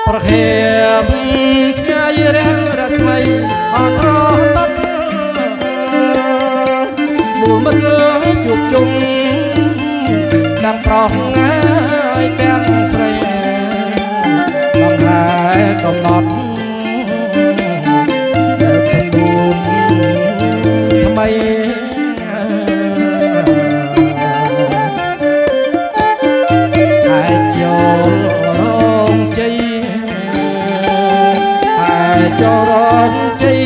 ប្រខែបញ៉ាយរាំងរស្មីអស្រតតមូលមិត្តជួបជុំដាំប្រុសងាយទាំងស្រីដំណើរកំណត់ថ្មីអាចចូលរងជ័យអាចចូលរងជ័យ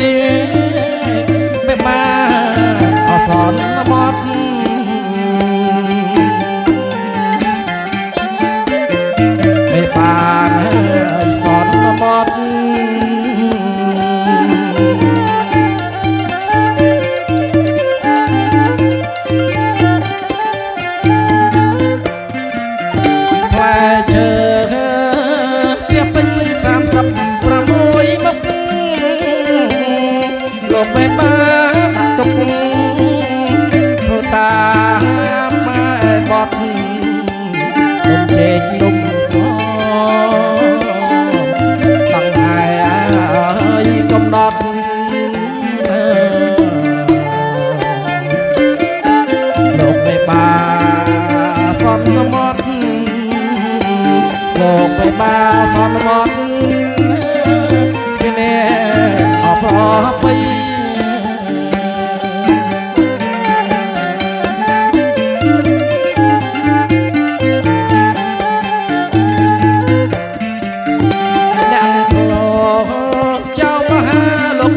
បែបបានអសនមត់បែបបានអសនមត់លោកបែបបានទុកធ្វើតាមម៉ែបត់នំជែកនំបងហើយកំដត់លោកបែបបានសន្មត់លោកបែបបានសន្មត់ពីនេះអបអរពី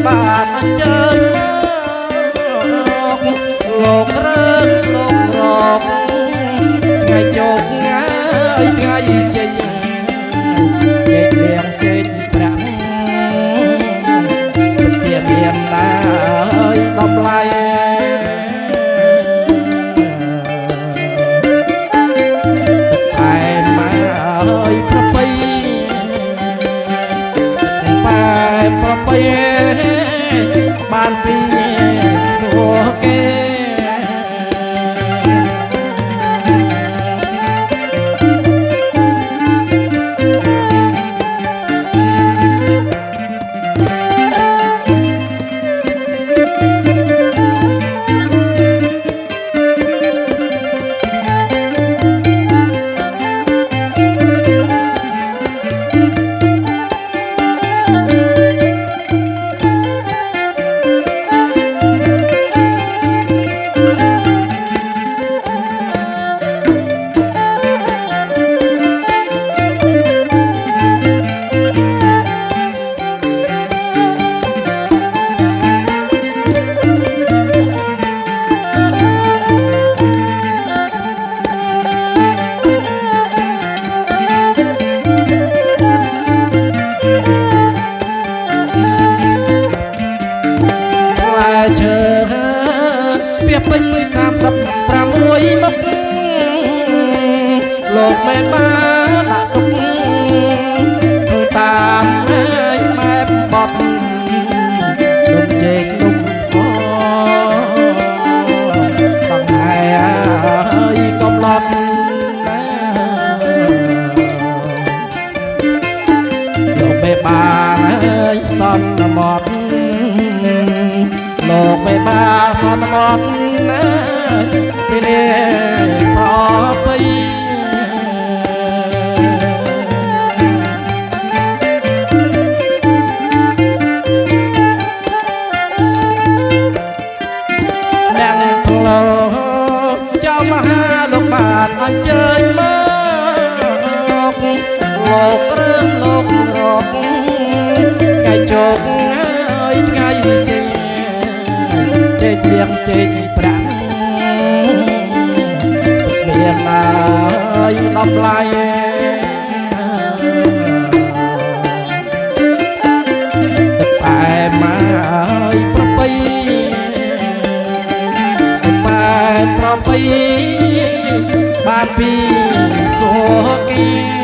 បានអញ្ជើញលោករើលោករកថ្ងៃជោគថ្ងៃថ្ងៃជ័យជែកលៀងជែកប្រាក់ពិតជាមានណាយតម្លៃតែមកហើយប្រពៃបែបប្រពៃបានពីសួរគេឈើពាពេញ36មុខលោកមេបានដាក់ទុកធ្វើតាមហើយម៉ែបត់នំជែកនំបងហើយកំឡត់លោកមេបានហើយសន្មត់លោកបែបបានសន្មត់ពីនេះប្រពៃអ្នកផ្លោចៅមហាលោកបានអញ្ជើញមកលោករឿងលោករកថ្ងៃជោគហើយថ្ងៃជ័យជែកលៀងជែកប្រាក់មានហើយតម្លៃតែមកហើយប្រពៃតែប្រពៃបានពីសួរគេ